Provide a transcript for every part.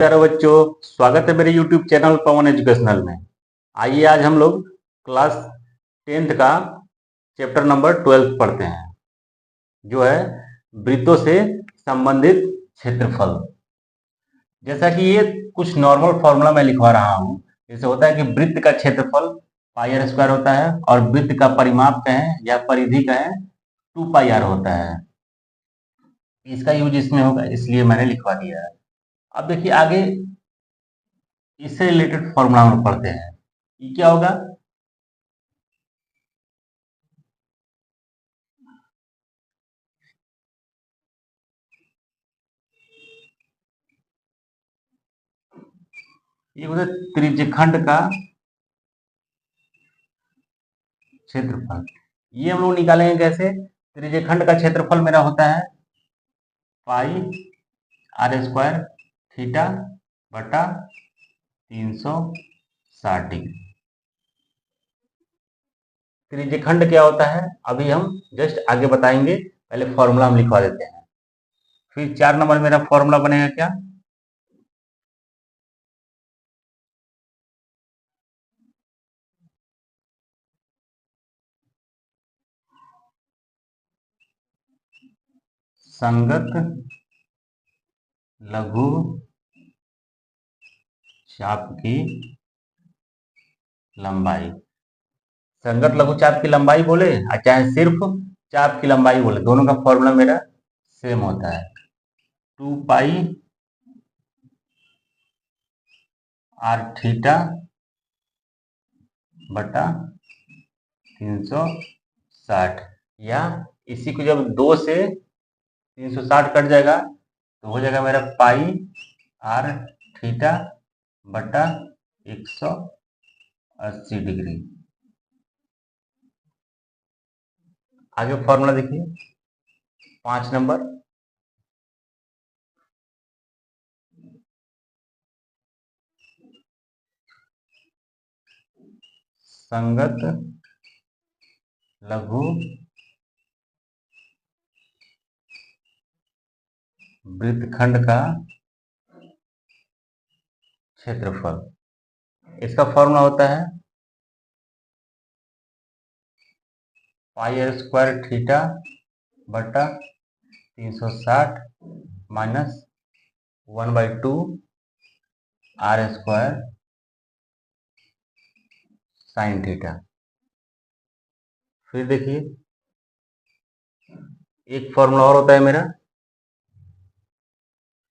प्यारे बच्चों, स्वागत है मेरे YouTube चैनल पवन एजुकेशनल में। आइए आज हम लोग क्लास 10th का चैप्टर नंबर 12 पढ़ते हैं, जो है वृत्तों से संबंधित क्षेत्रफल। जैसा कि ये कुछ नॉर्मल फॉर्मूला मैं लिखवा रहा हूँ। जैसे होता है कि वृत्त का क्षेत्रफल पाई आर स्क्वायर होता है और वृत्त का परिमाप कहें या परिधि कहें 2 पाई आर होता है। इसका यूज इसमें होगा, इसलिए मैंने लिखवा दिया है। अब देखिए आगे इससे रिलेटेड फॉर्मूला हम पढ़ते हैं। ये क्या होगा? ये होता है त्रिज्यखंड का क्षेत्रफल। ये हम लोग निकालेंगे कैसे? त्रिज्यखंड का क्षेत्रफल मेरा होता है पाई आर स्क्वायर थीटा बटा 360 डिग्री। त्रिज्यखंड क्या होता है अभी हम जस्ट आगे बताएंगे, पहले फॉर्मूला हम लिखवा देते हैं। फिर 4 नंबर मेरा फॉर्मूला बनेगा क्या? संगत लघु चाप की लंबाई। संगत लघु चाप की लंबाई बोले और चाहे सिर्फ चाप की लंबाई बोले, दोनों का फॉर्मूला मेरा सेम होता है। 2 पाई आर थीटा बटा 360, या इसी को जब 2 से 360 कट जाएगा तो हो जाएगा मेरा पाई आर थीटा बटा 180 डिग्री। आगे फॉर्मूला देखिए 5 नंबर। संगत लघु वृत्तखंड का क्षेत्रफल। इसका फॉर्मूला होता है पाई आर स्क्वायर थीटा बटा 360 minus 1/2 are square sine theta. फिर देखिए एक फॉर्मूला और होता है मेरा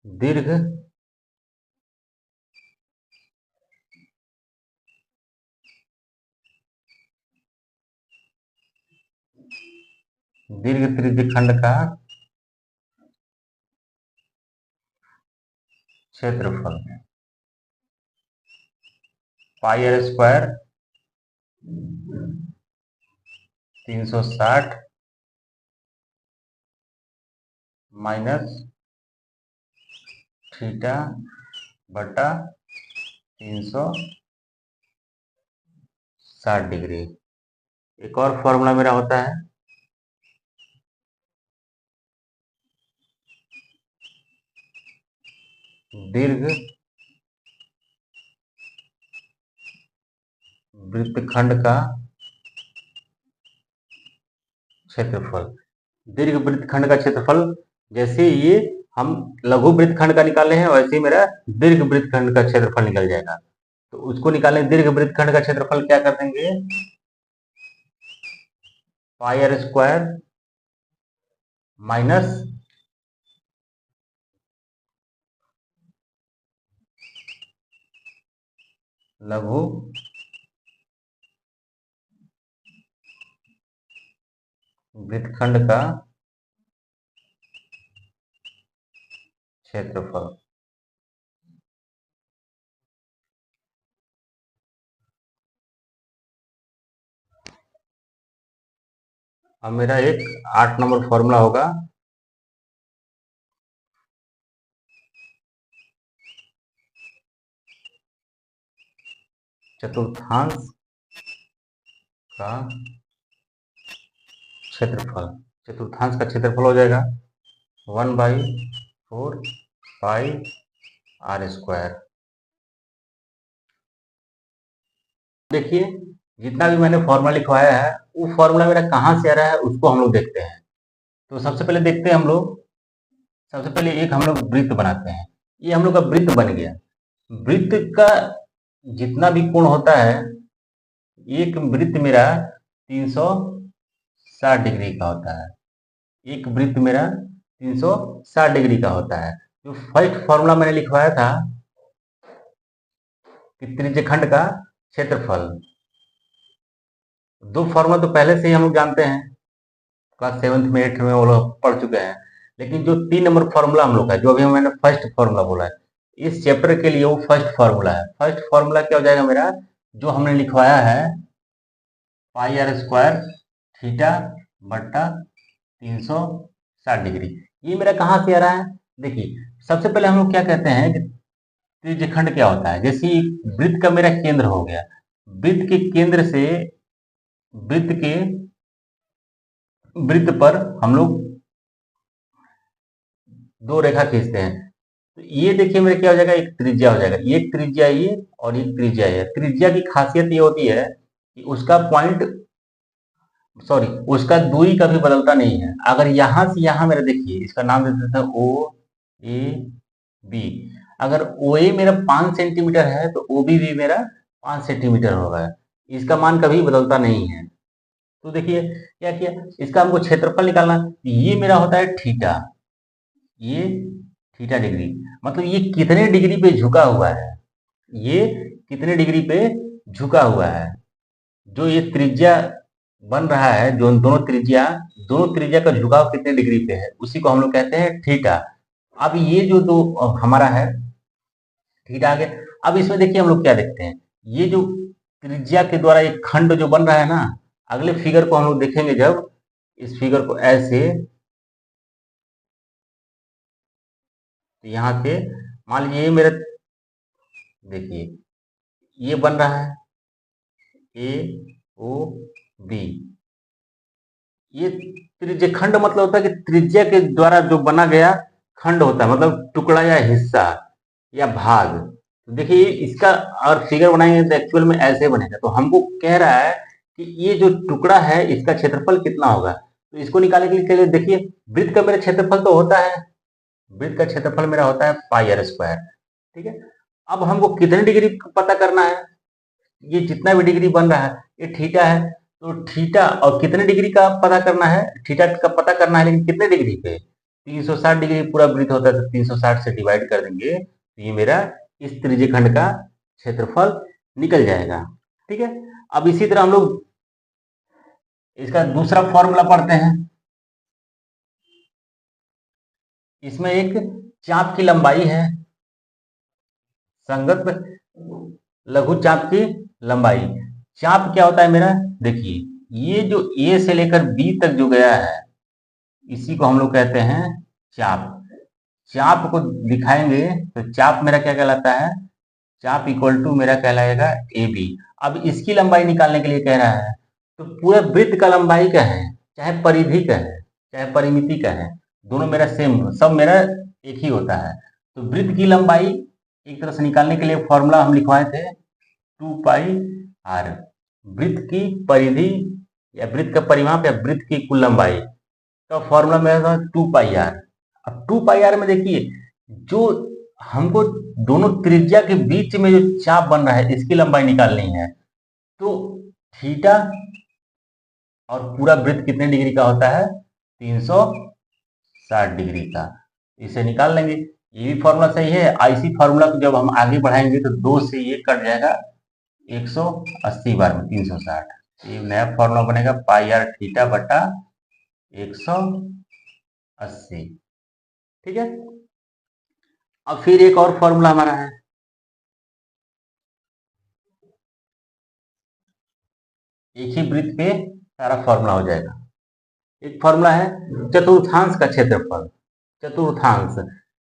दीर्घ त्रिज्यखंड का क्षेत्रफल। पाई आर स्क्वायर 360 माइनस थीटा बटा 360 डिग्री। एक और फॉर्मूला मेरा होता है दीर्घ वृत्तखंड का क्षेत्रफल। दीर्घ वृत्तखंड का क्षेत्रफल, जैसे ये हम लघु वृत्तखंड का निकाले हैं वैसे ही मेरा दीर्घ वृत्तखंड का क्षेत्रफल निकल जाएगा। तो उसको निकालने दीर्घ वृत्तखंड का क्षेत्रफल क्या कर देंगे? पाई आर स्क्वायर माइनस लघु वृत्तखंड का क्षेत्रफल। अब मेरा एक 8 नंबर फॉर्मूला होगा चतुर्थांश का क्षेत्रफल। चतुर्थांश का क्षेत्रफल हो जाएगा 1/4 पाई आर स्क्वायर। देखिए जितना भी मैंने फॉर्मूला लिखवाया है वो फॉर्मूला मेरा कहाँ से आ रहा है उसको हम लोग देखते हैं। तो सबसे पहले देखते हैं हम लोग, सबसे पहले एक हम लोग वृत्त बनाते हैं। ये हम लोग का वृत्त बन गया। वृत्त का जितना भी कोण होता है, एक वृत्त मेरा 360 डिग्री का होता है। एक वृत्त मेरा 360 डिग्री का होता है। जो फर्स्ट फॉर्मूला मैंने लिखवाया था कि त्रिज्यखंड का क्षेत्रफल, दो फॉर्मूला तो पहले से ही हम लोग जानते हैं, क्लास 7th में 8th में वो लोग पढ़ चुके हैं। लेकिन जो 3 नंबर फॉर्मूला हम लोग का, जो अभी मैंने फर्स्ट फॉर्मूला बोला है, इस चैप्टर के लिए वो फर्स्ट फॉर्मूला है। फर्स्ट फॉर्मूला क्या हो जाएगा मेरा, जो हमने लिखवाया है पाई आर स्क्वायर थीटा बट्टा 360 डिग्री। ये मेरा कहाँ से आ रहा है? देखिए सबसे पहले हम लोग क्या कहते हैं कि त्रिज्यखंड क्या होता है। जैसे वृत्त का मेरा केंद्र हो गया, वृत्त के केंद्र से वृत्त पर हम लोग दो रेखा खींचते हैं। तो ये देखिए मेरा क्या हो जाएगा, एक त्रिज्या हो जाएगा। एक त्रिज्या ये और एक त्रिज्या ये। त्रिज्या की खासियत ये होती है कि उसका पॉइंट, सॉरी, उसका दूरी कभी बदलता नहीं है। अगर यहां से यहां मेरा देखिए, इसका नाम दे देते हैं ओ ए बी। अगर ओ ए मेरा 5 सेंटीमीटर है तो ओ बी भी मेरा 5 सेंटीमीटर होगा। इसका मान कभी बदलता नहीं है। तो देखिए क्या किया, इसका हमको क्षेत्रफल निकालना। ये मेरा होता है थीटा, ये थीटा डिग्री, मतलब ये कितने डिग्री पे झुका हुआ है, ये कितने डिग्री पे झुका हुआ है। जो ये त्रिज्या बन रहा है, जो दोनों त्रिज्या का झुकाव कितने डिग्री पे है, उसी को हम लोग कहते हैं थीटा। अब ये जो दो हमारा है थीटा आ गया। अब इसमें देखिए हम लोग क्या देखते हैं, ये जो त्रिज्या के द्वारा एक खंड जो बन रहा है ना, अगले फिगर को हम लोग देखेंगे। जब इस फिगर को ऐसे, तो यहाँ से मान लीजिए ये मेरा, देखिए ये बन रहा है ए ओ बी। ये त्रिज्यखंड मतलब होता है कि त्रिज्या के द्वारा जो बना गया खंड होता है, मतलब टुकड़ा या हिस्सा या भाग। तो देखिए इसका और फिगर बनाएंगे तो एक्चुअल में ऐसे बनेगा। तो हमको कह रहा है कि ये जो टुकड़ा है इसका क्षेत्रफल कितना होगा। तो इसको निकालने के लिए देखिए, वृत्त का मेरा क्षेत्रफल तो होता है, वृत्त का क्षेत्रफल मेरा होता है पाई आर स्क्वायर। ठीक है, अब हमको कितने डिग्री पता करना है। ये जितना भी डिग्री बन रहा है ये थीटा है, तो थीटा और कितने डिग्री का पता करना है, थीटा का पता करना है, लेकिन कितने डिग्री पे, 360 डिग्री पूरा वृत्त होता है, तो 360 से डिवाइड कर देंगे तो ये मेरा इस त्रिज्यखंड का क्षेत्रफल निकल जाएगा। ठीक है, अब इसी तरह हम लोग इसका दूसरा फॉर्मूला पढ़ते हैं। इसमें एक चाप की लंबाई है, संगत लघु चाप की लंबाई। चाप क्या होता है मेरा, देखिए ये जो ए से लेकर बी तक जो गया है, इसी को हम लोग कहते हैं चाप। चाप को दिखाएंगे तो चाप मेरा क्या कहलाता है, चाप इक्वल टू मेरा कहलाएगा ए बी। अब इसकी लंबाई निकालने के लिए कह रहा है, तो पूरा वृत्त का लंबाई क्या है, चाहे परिधि का है चाहे परिमिति का है, दोनों मेरा सेम, सब मेरा एक ही होता है। तो वृत्त की लंबाई एक तरह से निकालने के लिए फॉर्मूला हम लिखवाए थे 2 पाई आर। वृत्त की परिधि या वृत्त का परिमाप या वृत्त की कुल लंबाई का फॉर्मूला मेरा था 2 पाई आर। अब 2 पाई आर में देखिए, जो हमको दोनों त्रिज्या के बीच में जो चाप बन रहा है इसकी लंबाई निकालनी है। तो थीटा और पूरा वृत्त कितने डिग्री का होता है, 360 डिग्री का। इसे निकाल लेंगे, ये भी फॉर्मूला सही है। इसी फॉर्मूला को जब हम आगे बढ़ाएंगे तो 2 से ये कट जाएगा 180 बार में 360। ये नया फॉर्मूला बनेगा पाई आर थीटा बटा 180। ठीक है, अब फिर एक और फॉर्मूला हमारा है, एक ही वृत्त पे सारा फॉर्मूला हो जाएगा। एक फॉर्मूला है चतुर्थांश का क्षेत्रफल। चतुर्थांश,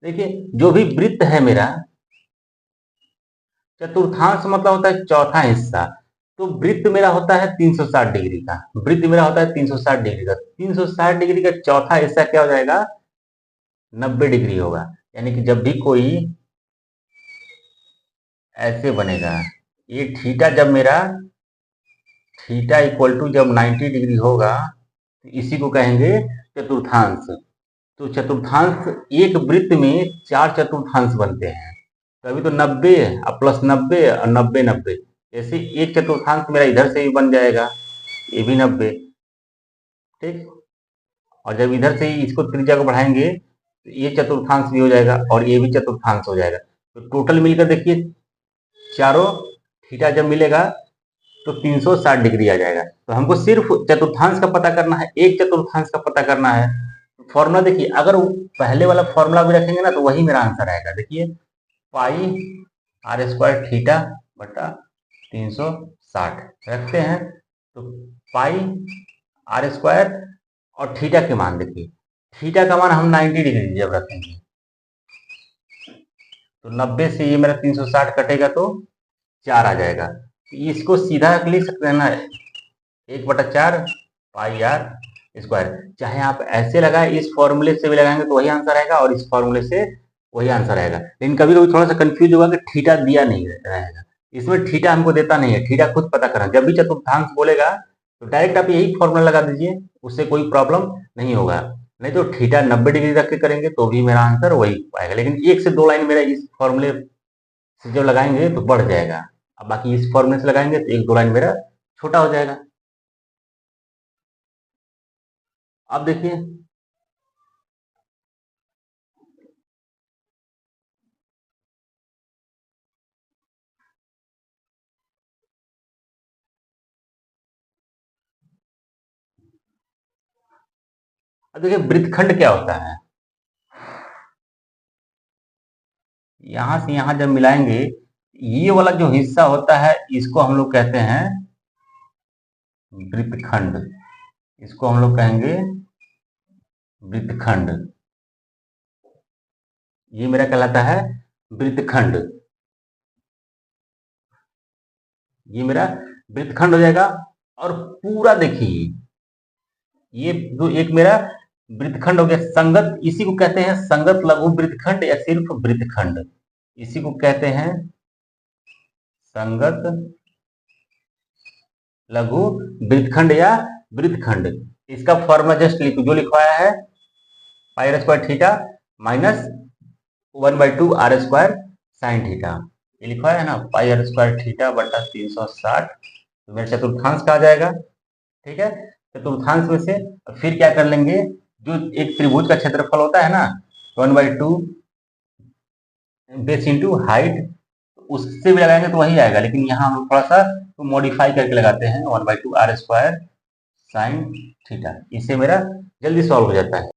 देखिए जो भी वृत्त है मेरा, चतुर्थांश मतलब होता है चौथा हिस्सा। तो वृत्त मेरा होता है 360 डिग्री का, वृत्त मेरा होता है 360 डिग्री का। 360 डिग्री का चौथा हिस्सा क्या हो जाएगा, 90 डिग्री होगा। यानी कि जब भी कोई ऐसे बनेगा। ये थीटा जब मेरा थीटा इक्वल टू जब 90 डिग्री होगा तो इसी को कहेंगे चतुर्थांश। तो चतुर्थांश, एक वृत्त में 4 चतुर्थांश बनते हैं। तो अभी तो 90 और प्लस 90 और 90 90, ऐसे एक चतुर्थांश मेरा इधर से भी बन जाएगा, ये भी 90। ठीक, और जब इधर से ही इसको त्रिज्या को बढ़ाएंगे तो ये चतुर्थांश भी हो जाएगा और ये भी चतुर्थांश हो जाएगा। तो टोटल मिलकर देखिए चारों थीटा जब मिलेगा तो 360 डिग्री आ जाएगा। तो हमको सिर्फ चतुर्थांश का पता करना है, एक चतुर्थांश का पता करना है। फॉर्मूला देखिए, अगर पहले वाला फॉर्मूला भी रखेंगे ना तो वही मेरा आंसर आएगा। देखिए पाई आर स्क्वायर थीटा बटा 360 रखते हैं, तो पाई आर स्क्वायर और थीटा के मान देखिए, थीटा का मान हम 90 डिग्री जब रखेंगे तो 90 से ये मेरा 360 कटेगा तो 4 आ जाएगा। इसको सीधा लिख सकते हैं ना, 1/4 पाई आर स्क्वायर। चाहे आप ऐसे लगाए, इस फॉर्मूले से भी लगाएंगे तो वही आंसर आएगा और इस फॉर्मूले से वही आंसर आएगा। लेकिन कभी कभी थोड़ा सा कंफ्यूज होगा कि थीटा दिया नहीं रहेगा, इसमें थीटा हमको देता नहीं है, थीटा खुद पता करना। जब भी चतुर्थांश बोलेगा तो डायरेक्ट आप यही फॉर्मूला लगा दीजिए, उससे कोई प्रॉब्लम नहीं होगा। नहीं तो थीटा 90 डिग्री रख के करेंगे तो भी मेरा आंसर वही आएगा। लेकिन 1 से 2 लाइन मेरा इस फॉर्मूले से जब लगाएंगे तो बढ़ जाएगा, अब बाकी इस फॉर्मूले से लगाएंगे तो 1-2 लाइन मेरा छोटा हो जाएगा। अब देखिए वृत्तखंड क्या होता है। यहां से यहां जब मिलाएंगे, ये वाला जो हिस्सा होता है इसको हम लोग कहते हैं वृत्तखंड, इसको हम लोग कहेंगे वृत्तखंड। ये मेरा कहलाता है वृत्तखंड, ये मेरा वृत्तखंड हो जाएगा। और पूरा देखिए, ये जो एक मेरा वृत्तखंड हो गया संगत, इसी को कहते हैं संगत लघु वृत्तखंड या सिर्फ वृत्तखंड, इसी को कहते हैं संगत लघु वृत्तखंड या वृत्तखंड। इसका फॉर्मूला जस्ट लिखो, जो लिखवाया है pi r square theta minus 1/2 are square sine theta, ये लिखवाया है ना, पाई आर स्क्वायर थीटा बटा 360, तो मेरा चतुर्थांश का आ जाएगा। ठीक है, चतुर्थांश में से फिर क्या कर लेंगे, जो एक त्रिभुज का क्षेत्रफल होता है ना 1/2 बेस इंटू हाइट, उससे भी लगाएंगे तो वही आएगा। लेकिन यहाँ हम थोड़ा सा तो मॉडिफाई करके लगाते हैं 1/2 आर स्क्वायर साइन थीटा, इससे मेरा जल्दी सॉल्व हो जाता है।